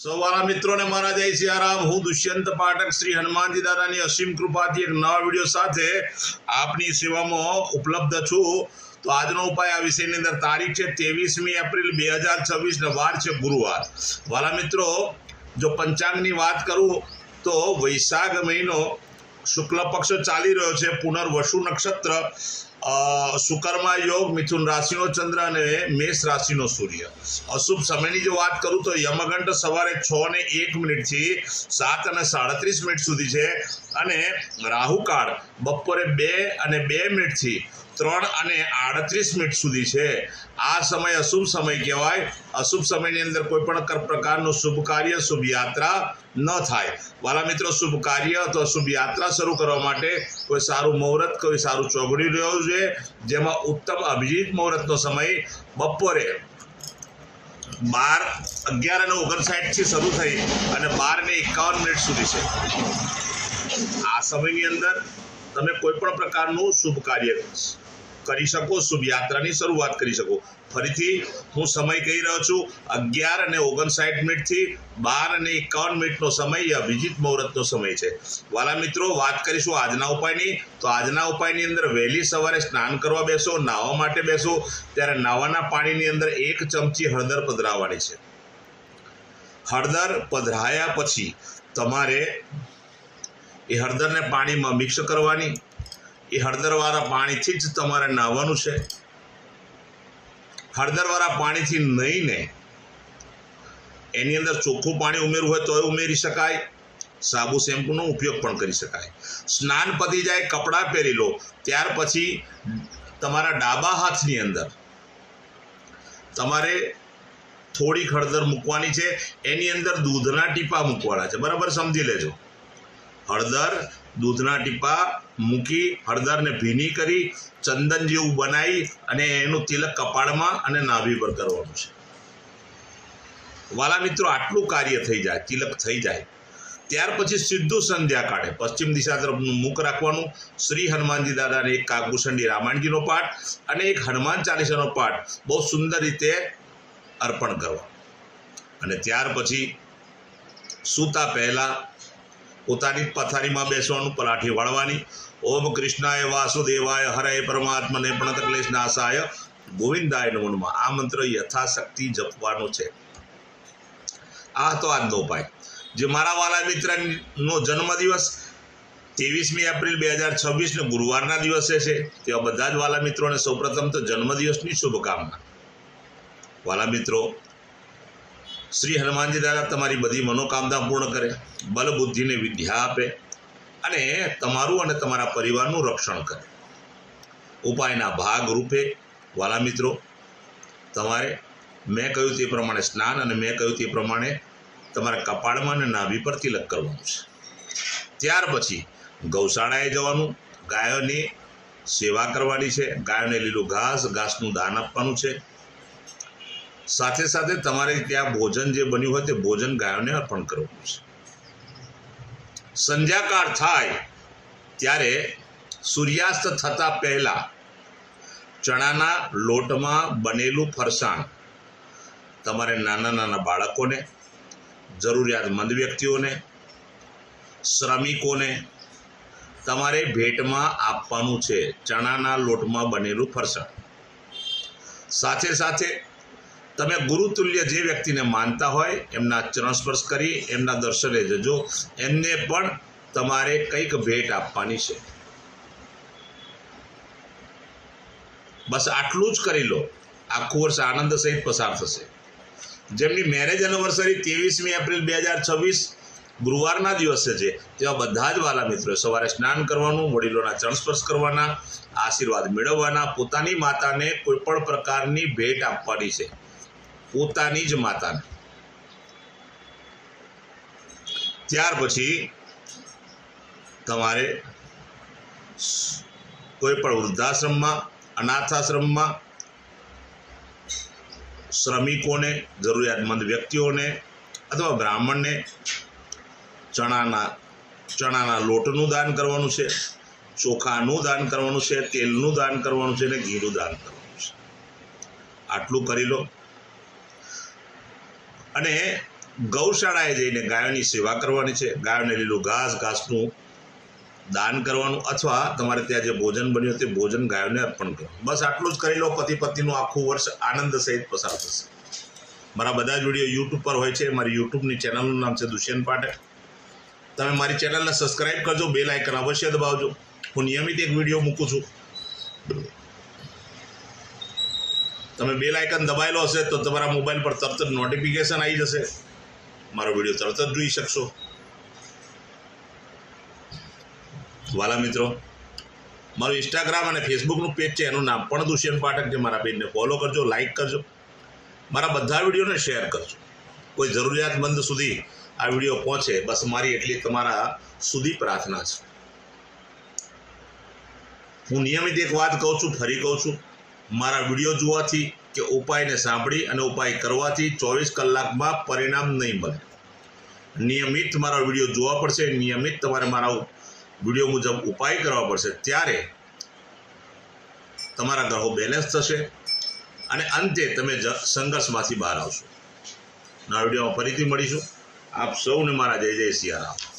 સૌવાળા મિત્રોને મારા જય સિયારામ। હું દુષ્યંત પાઠક શ્રી હનુમાનજી દાદાની અસીમ કૃપાથી એક નવા વિડીયો સાથે આપની સેવામાં ઉપલબ્ધ છું। તો આજનો ઉપાય આ વિષયની અંદર તારીખ છે 23મી એપ્રિલ 2026 ને વાર છે ગુરુવાર। વાલા મિત્રો, જો પંચાંગની વાત કરું તો વૈશાખ મહિનો શુક્લ પક્ષ ચાલી રહ્યો છે, પુનર્વસુ નક્ષત્ર, શુકર્મા યોગ, મિથુન રાશિનો ચંદ્ર અને મેષ રાશિનો સૂર્ય। અશુભ સમયની જો વાત કરું તો યમઘંટ સવારે 6:01 થી 7:37 સુધી છે અને રાહુકાળ બપોરે 2:02 થી 3:38 સુધી છે। આ સમય અશુભ સમય કહેવાય। અશુભ સમયની અંદર કોઈ પણ પ્રકારનું શુભ કાર્ય, શુભ યાત્રા ન થાય। વાલા મિત્રો, શુભ કાર્ય અથવા શુભ યાત્રા શરૂ કરવા માટે કોઈ સારું મુહૂર્ત, કોઈ સારું ચોઘડિયું રહેવું જોઈએ, જેમાં ઉત્તમ અભિજીત મુહૂર્તનો સમય બપોરે 11:59 થી શરૂ થઈ અને 12:51 સુધી છે। આ સમયની અંદર તમે કોઈ પણ પ્રકારનું શુભ કાર્ય કરી શકો, શુભ યાત્રાની શરૂઆત કરી શકો। ફરીથી હું સમય કહી રહ્યો છું, 11:59 થી 12:51 સમય એ અભિજીત મુહૂર્તનો સમય છે। વાલા મિત્રો, વાત કરીશું આજના ઉપાયની। તો આજના ઉપાયની અંદર વહેલી સવારે સ્નાન કરવા બેસો, નાહવા માટે બેસો ત્યારે નાવાના પાણીની અંદર 1 ચમચી હળદર પધરાવવાની છે। હળદર પધરાયા પછી તમારે એ હળદરને પાણીમાં મિક્સ કરવાની। એ હળદરવાળા પાણીથી જ તમારે નાહવાનું છે। હળદરવાળા પાણીથી નહીને એની અંદર ચોખ્ખું પાણી ઉમેરવું હોય તોય ઉમેરી શકાય, સાબુ શેમ્પૂનો ઉપયોગ પણ કરી શકાય। સ્નાન પતી જાય, કપડાં પહેરી લો, ત્યાર પછી તમારા ડાબા હાથની અંદર તમારે થોડીક હળદર મૂકવાની છે। એની અંદર દૂધના ટીપા મૂકવાના છે, બરાબર સમજી લેજો। હળદર, દૂધના ટીપા મૂકી હળદરને ભીની કરી ચંદન જેવું બનાવી અને એનું તિલક કપાળમાં અને નાભી પર કરવાનું છે। વાલા મિત્રો, આટલું કાર્ય થઈ જાય, તિલક થઈ જાય, ત્યાર પછી સીધું સંધ્યા કાળે પશ્ચિમ દિશા તરફનું મુખ રાખવાનું। શ્રી હનુમાનજી દાદાને એક કાગભૂષણની રામાયણજીનો પાઠ અને એક હનુમાન ચાલીસાનો પાઠ બહુ સુંદર રીતે અર્પણ કરવા અને ત્યાર પછી સૂતા પહેલાં પોતાની પથારીમાં બેસવાનું, પલાઠી વાળવાની। ઓમ કૃષ્ણાય વાસુદેવાય હરે પરમાત્મને પ્રણતક્લેશ નાશાય ગોવિંદાય નમો નમઃ આ મંત્ર યથાશક્તિ જપવાનો છે। આ તો આજનો ઉપાય। જે મારા વાલા મિત્રનો જન્મદિવસ 23મી એપ્રિલ 2026 ગુરુવારના દિવસે છે, તેવા બધા જ વાલા મિત્રોને સૌપ્રથમ તો જન્મદિવસની શુભકામના। વાલા મિત્રો, શ્રી હનુમાનજી દાદા તમારી બધી મનોકામના પૂર્ણ કરે, બલ બુદ્ધિને વિદ્યા આપે અને તમારું અને તમારા પરિવારનું રક્ષણ કરે। ઉપાયના ભાગ રૂપે વાલા મિત્રો, તમારે મેં કહ્યું તે પ્રમાણે સ્નાન અને મેં કહ્યું તે પ્રમાણે તમારા કપાળમાં અને નાભી પર તિલક કરવાનું છે। ત્યાર પછી ગૌશાળાએ જવાનું, ગાયોની સેવા કરવાની છે, ગાયોને લીલું ઘાસનું દાન આપવાનું છે। સાથે સાથે તમારે ત્યાં ભોજન જે બન્યું હોય તે ભોજન ગાયોને અર્પણ કરવાનું છે। સંધ્યાકાળ થાય ત્યારે સૂર્યાસ્ત થતાં પહેલાં ચણાના લોટમાં બનેલું ફરસાણ તમારે નાના નાના બાળકોને, જરૂરિયાતમંદ વ્યક્તિઓને, શ્રમિકોને તમારે ભેટમાં આપવાનું છે। ચણાના લોટમાં બનેલું ફરસાણ। સાથે સાથે તમે ગુરુતુલ્ય જે વ્યક્તિને માનતા હોય એમના ચરણ સ્પર્શ કરી એમના દર્શને જજો, એમને પણ તમારે કંઈક ભેટ આપવાની છે। બસ આટલું જ કરી લો, આખું વર્ષ આનંદ સહિત પસાર થશે। જેમની મેરેજ એનિવર્સરી 23મી એપ્રિલ 2026 ગુરુવારના દિવસે છે, તેવા બધા જ વાલા મિત્રોએ સવારે સ્નાન કરવાનું, વડીલોના ચરણ સ્પર્શ કરવાના, આશીર્વાદ મેળવવાના, પોતાની માતાને કોઈ પણ પ્રકારની ભેટ આપવાની છે, પોતાની જ માતાને। ત્યાર પછી તમારે કોઈ પણ વૃદ્ધાશ્રમમાં, અનાથાશ્રમમાં શ્રમિકોને, જરૂરિયાતમંદ વ્યક્તિઓને અથવા બ્રાહ્મણને ચણાના લોટનું દાન કરવાનું છે, ચોખાનું દાન કરવાનું છે, તેલનું દાન કરવાનું છે અને ઘીનું દાન કરવાનું છે। આટલું કરી લો અને ગૌશાળાએ જઈને ગાયોની સેવા કરવાની છે, ગાયોને લીલું ઘાસનું દાન કરવાનું, અથવા તમારે ત્યાં જે ભોજન બન્યું તે ભોજન ગાયોને અર્પણ કરવાનું. બસ આટલું જ કરી લો. પતિ પત્નીનું આખું વર્ષ આનંદ સહિત પસાર થશે. મારા બધા જ વિડીયો યુટ્યુબ પર હોય છે. મારી યુટ્યુબની ચેનલનું નામ છે દુષ્યંત પાઠક. તમે મારી ચેનલને સબસ્ક્રાઈબ કરજો, બેલ આઇકન અવશ્ય દબાવજો. હું નિયમિત એક વિડીયો મૂકું છું. તમે બેલ આઇકન દબાયેલો હશે તો તમારા મોબાઈલ પર તરત જ નોટિફિકેશન આવી જશે, મારો વિડીયો તરત જ જોઈ શકશો. વાલા મિત્રો, મારું ઇન્સ્ટાગ્રામ અને ફેસબુકનું પેજ છે, એનું નામ પણ દુષ્યંત પાઠક છે. મારા પેજને ફોલો કરજો, લાઇક કરજો, મારા બધા વિડીયોને શેર કરજો. કોઈ જરૂરિયાતમંદ સુધી આ વિડીયો પહોંચે, બસ મારી એટલી તમારા સુધી પ્રાર્થના છે. હું નિયમિત એક વાત કહું છું, ફરી કહું છું, મારા વિડીયો જોવાથી કે ઉપાયને સાંભળી અને ઉપાય કરવાથી 24 કલાકમાં પરિણામ નહીં મળે. નિયમિત મારા વિડીયો જોવા પડશે, નિયમિત તમારે મારા વિડીયો મુજબ ઉપાય કરવા પડશે, ત્યારે તમારા ગ્રહો બેલેન્સ થશે અને અંતે તમે સંઘર્ષમાંથી બહાર આવશો. નવા વિડીયોમાં ફરીથી મળીશું. આપ સૌને મારા જય જય સિયારામ.